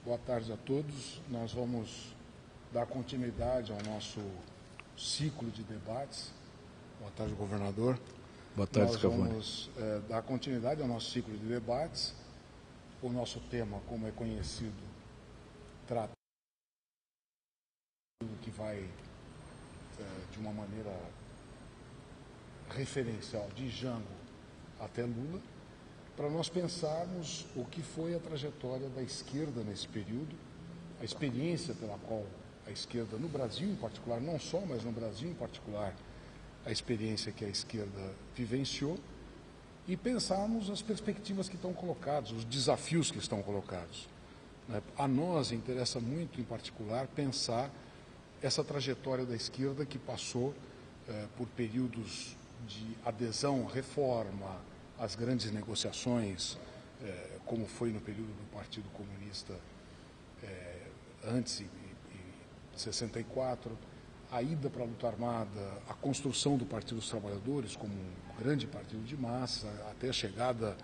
Boa tarde a todos. Nós vamos dar continuidade ao nosso ciclo de debates. Boa tarde, governador. Boa tarde, Nós vamos dar continuidade ao nosso ciclo de debates. O nosso tema, como é conhecido, trata do que vai, de uma maneira referencial, de Jango até Lula, para nós pensarmos o que foi a trajetória da esquerda nesse período, a experiência pela qual a esquerda, no Brasil em particular, não só, mas no Brasil em particular, a experiência que a esquerda vivenciou, e pensarmos as perspectivas que estão colocadas, os desafios que estão colocados. A nós interessa muito, em particular, pensar essa trajetória da esquerda que passou por períodos de adesão, reforma, as grandes negociações, como foi no período do Partido Comunista antes de 64, a ida para a luta armada, a construção do Partido dos Trabalhadores como um grande partido de massa, até a chegada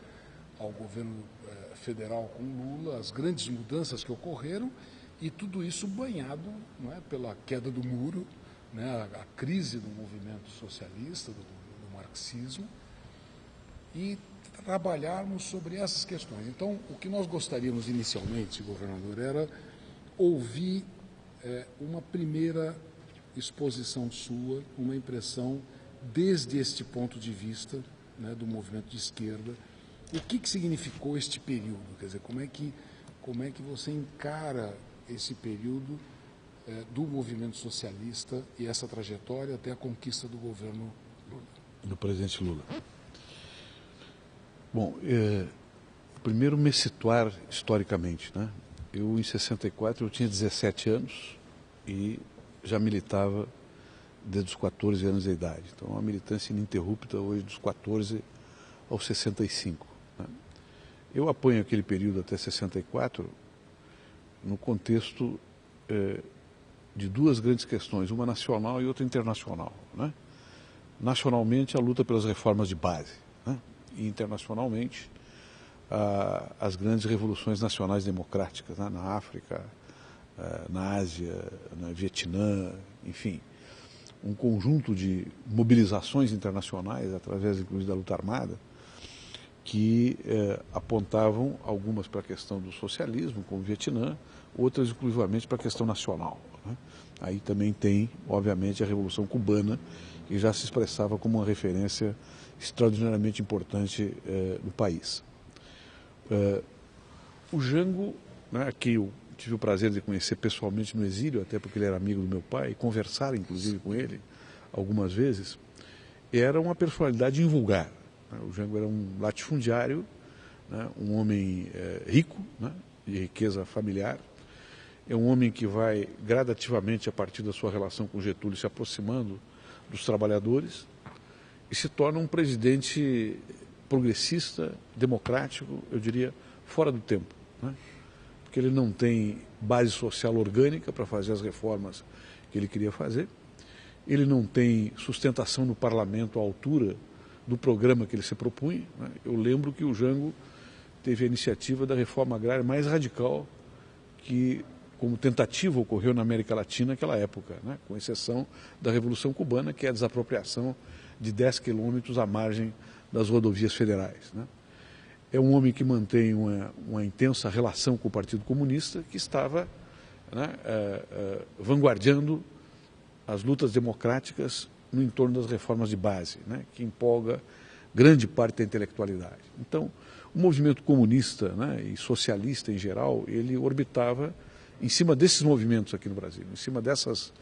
ao governo federal com Lula, as grandes mudanças que ocorreram, e tudo isso banhado, não é, pela queda do muro, né, a crise do movimento socialista, do marxismo, e trabalharmos sobre essas questões. Então, o que nós gostaríamos inicialmente, governador, era ouvir uma primeira exposição sua, uma impressão desde este ponto de vista, né, do movimento de esquerda. O que significou este período? Quer dizer, como é que você encara esse período do movimento socialista e essa trajetória até a conquista do governo Lula? Do presidente Lula. Bom, primeiro me situar historicamente, né? Eu, em 64, eu tinha 17 anos e já militava desde os 14 anos de idade. Então, uma militância ininterrupta hoje dos 14 aos 65. Né? Eu aponho aquele período até 64 no contexto de duas grandes questões, uma nacional e outra internacional. Né? Nacionalmente, a luta pelas reformas de base, né? E internacionalmente, as grandes revoluções nacionais democráticas, né? Na África, na Ásia, no Vietnã, enfim, um conjunto de mobilizações internacionais, através inclusive da luta armada, que apontavam algumas para a questão do socialismo, como o Vietnã, outras exclusivamente para a questão nacional. Né? Aí também tem, obviamente, a Revolução Cubana, que já se expressava como uma referência extraordinariamente importante no país. O Jango, né, que eu tive o prazer de conhecer pessoalmente no exílio, até porque ele era amigo do meu pai, e conversar inclusive com ele algumas vezes, era uma personalidade invulgar. Né? O Jango era um latifundiário, né, um homem rico, né, de riqueza familiar. É um homem que vai gradativamente, a partir da sua relação com Getúlio, se aproximando dos trabalhadores e se torna um presidente progressista, democrático, eu diria, fora do tempo. Né? Porque ele não tem base social orgânica para fazer as reformas que ele queria fazer, ele não tem sustentação no parlamento à altura do programa que ele se propunha. Né? Eu lembro que o Jango teve a iniciativa da reforma agrária mais radical que, como tentativa, ocorreu na América Latina naquela época, né? Com exceção da Revolução Cubana, que é a desapropriação de 10 quilômetros à margem das rodovias federais. Né? É um homem que mantém uma intensa relação com o Partido Comunista, que estava, né, vanguardiando as lutas democráticas no entorno das reformas de base, né, que empolga grande parte da intelectualidade. Então, o movimento comunista, né, e socialista em geral, ele orbitava em cima desses movimentos aqui no Brasil, em cima dessas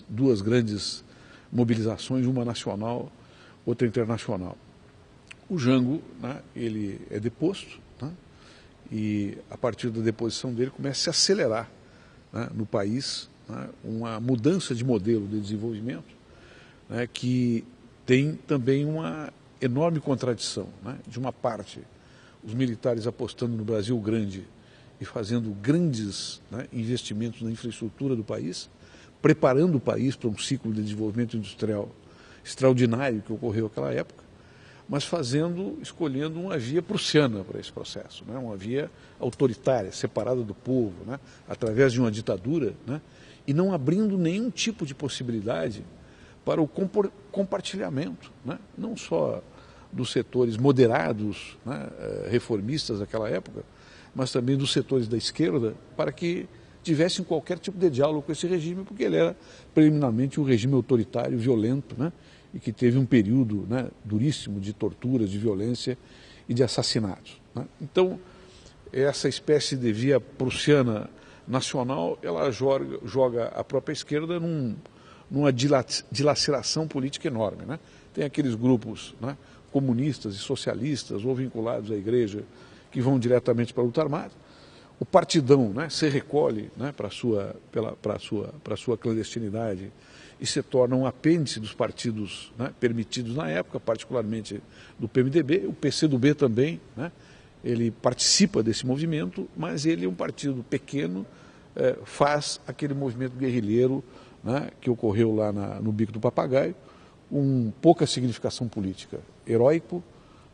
duas grandes mobilizações, uma nacional, outra internacional. O Jango, né, ele é deposto, né, e a partir da deposição dele começa a se acelerar, né, no país, né, uma mudança de modelo de desenvolvimento, né, que tem também uma enorme contradição. Né, de uma parte, os militares apostando no Brasil grande e fazendo grandes, né, investimentos na infraestrutura do país, preparando o país para um ciclo de desenvolvimento industrial extraordinário que ocorreu naquela época. mas escolhendo uma via prussiana para esse processo, né? Uma via autoritária, separada do povo, né? Através de uma ditadura, né? E não abrindo nenhum tipo de possibilidade para o compartilhamento, né? Não só dos setores moderados, né? Reformistas daquela época, mas também dos setores da esquerda, para que tivessem qualquer tipo de diálogo com esse regime, porque ele era preliminarmente um regime autoritário, violento, né? E que teve um período, né, duríssimo de torturas, de violência e de assassinatos, né? Então, essa espécie de via prussiana nacional, ela joga a própria esquerda numa dilaceração política enorme, né? Tem aqueles grupos, né, comunistas e socialistas ou vinculados à igreja que vão diretamente para a luta armada. O partidão, né, se recolhe, né, para a sua clandestinidade e se torna um apêndice dos partidos, né, permitidos na época, particularmente do PMDB, o PCdoB também, né, ele participa desse movimento, mas ele é um partido pequeno, faz aquele movimento guerrilheiro, né, que ocorreu lá no Bico do Papagaio, com pouca significação política, heróico,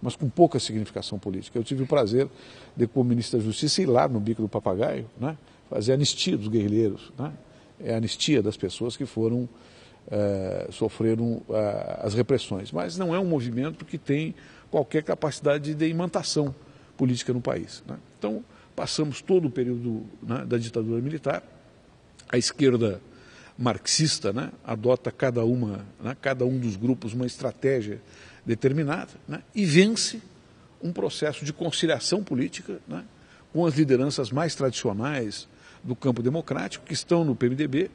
mas com pouca significação política. Eu tive o prazer de, como ministro da Justiça, ir lá no Bico do Papagaio, né, fazer a anistia dos guerrilheiros, né, a anistia das pessoas que sofreram as repressões. Mas não é um movimento que tem qualquer capacidade de imantação política no país, né. Então, passamos todo o período, né, da ditadura militar, a esquerda marxista, né, adota cada um dos grupos uma estratégia determinada, né, e vence um processo de conciliação política, né, com as lideranças mais tradicionais do campo democrático, que estão no PMDB,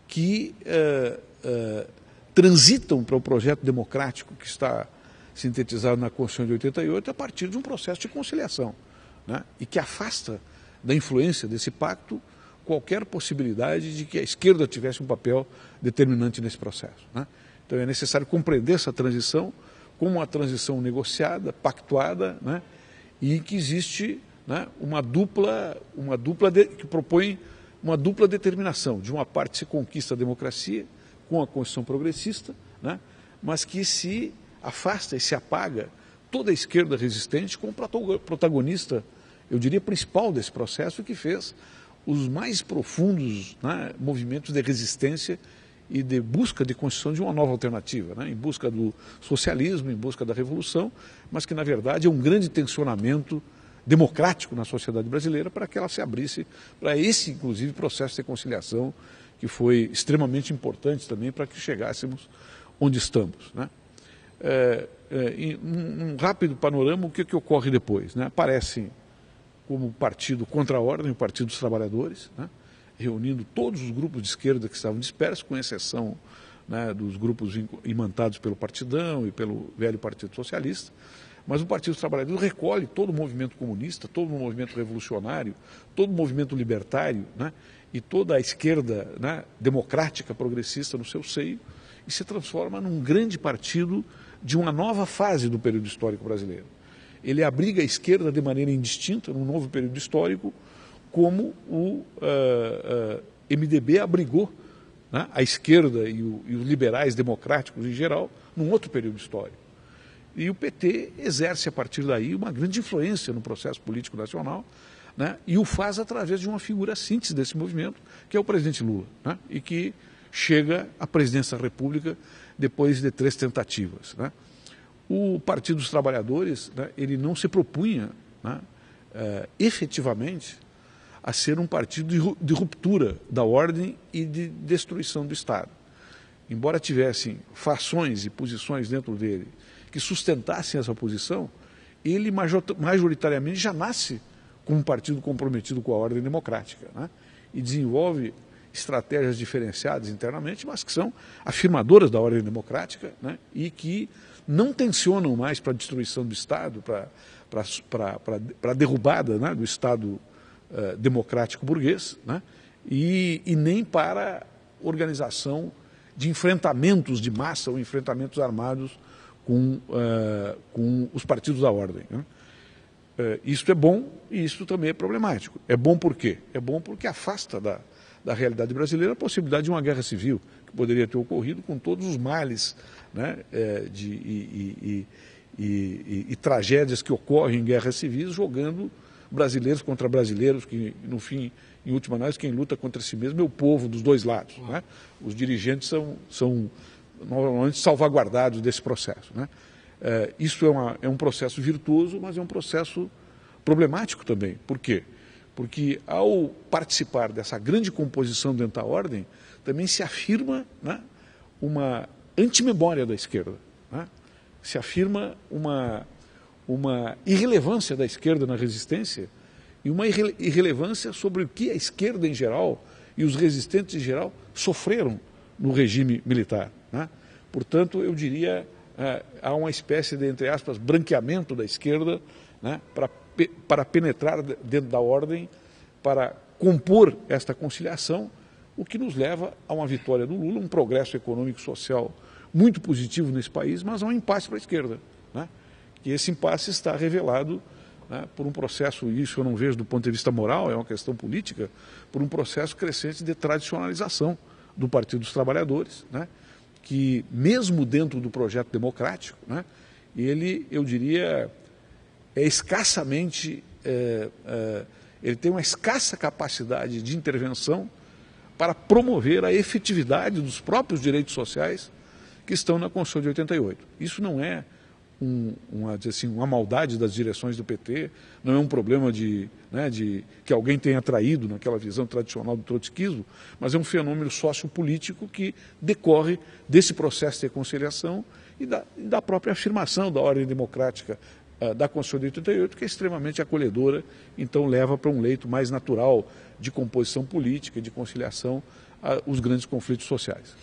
que transitam para o projeto democrático que está sintetizado na Constituição de 88 a partir de um processo de conciliação, né, e que afasta da influência desse pacto qualquer possibilidade de que a esquerda tivesse um papel determinante nesse processo, né. Então é necessário compreender essa transição como uma transição negociada, pactuada, né, e que existe, né, que propõe uma dupla determinação. De uma parte se conquista a democracia com a Constituição progressista, né, mas que se afasta e se apaga toda a esquerda resistente como protagonista, eu diria, principal desse processo, que fez os mais profundos, né, movimentos de resistência e de busca de construção de uma nova alternativa, né, em busca do socialismo, em busca da revolução, mas que, na verdade, é um grande tensionamento democrático na sociedade brasileira para que ela se abrisse para esse, inclusive, processo de conciliação que foi extremamente importante também para que chegássemos onde estamos, né. Em um rápido panorama, o que ocorre depois, né? Aparece como partido contra a ordem, o Partido dos Trabalhadores, né, reunindo todos os grupos de esquerda que estavam dispersos, com exceção, né, dos grupos imantados pelo Partidão e pelo velho Partido Socialista. Mas o Partido dos Trabalhadores recolhe todo o movimento comunista, todo o movimento revolucionário, todo o movimento libertário, né, e toda a esquerda, né, democrática, progressista no seu seio, e se transforma num grande partido de uma nova fase do período histórico brasileiro. Ele abriga a esquerda de maneira indistinta num novo período histórico, como o MDB abrigou, né, a esquerda e os liberais democráticos em geral num outro período histórico. E o PT exerce a partir daí uma grande influência no processo político nacional, né, e o faz através de uma figura síntese desse movimento, que é o presidente Lula, né, e que chega à presidência da República depois de 3 tentativas, né. O Partido dos Trabalhadores, né, ele não se propunha, né, efetivamente a ser um partido de ruptura da ordem e de destruição do Estado. Embora tivessem fações e posições dentro dele que sustentassem essa posição, ele majoritariamente já nasce como um partido comprometido com a ordem democrática, né, e desenvolve estratégias diferenciadas internamente, mas que são afirmadoras da ordem democrática, né, e que não tensionam mais para a destruição do Estado, para a derrubada, né, do Estado democrático burguês, né, e nem para organização de enfrentamentos de massa ou enfrentamentos armados com os partidos da ordem, né. Isto é bom e isto também é problemático. É bom por quê? É bom porque afasta da realidade brasileira a possibilidade de uma guerra civil, que poderia ter ocorrido com todos os males, né, e tragédias que ocorrem em guerras civis, jogando brasileiros contra brasileiros, que no fim, em última análise, quem luta contra si mesmo é o povo dos dois lados. Né? Os dirigentes são normalmente salvaguardados desse processo. Né? Isso é um processo virtuoso, mas é um processo problemático também. Por quê? Porque ao participar dessa grande composição dentro da ordem, também se afirma, né, uma antimemória da esquerda. Né? Se afirma uma irrelevância da esquerda na resistência e uma irrelevância sobre o que a esquerda em geral e os resistentes em geral sofreram no regime militar. Né? Portanto, eu diria, há uma espécie de, entre aspas, branqueamento da esquerda, né, para penetrar dentro da ordem, para compor esta conciliação, o que nos leva a uma vitória do Lula, um progresso econômico e social muito positivo nesse país, mas há um impasse para a esquerda. Né? E esse impasse está revelado, né, por um processo, isso eu não vejo do ponto de vista moral, é uma questão política, por um processo crescente de tradicionalização do Partido dos Trabalhadores, né, que mesmo dentro do projeto democrático, né, ele, eu diria, é escassamente, ele tem uma escassa capacidade de intervenção para promover a efetividade dos próprios direitos sociais que estão na Constituição de 88. Isso não é uma maldade das direções do PT, não é um problema de que alguém tenha traído naquela visão tradicional do trotskismo, mas é um fenômeno sociopolítico que decorre desse processo de reconciliação e da própria afirmação da ordem democrática da Constituição de 88, que é extremamente acolhedora, então leva para um leito mais natural de composição política e de conciliação os grandes conflitos sociais.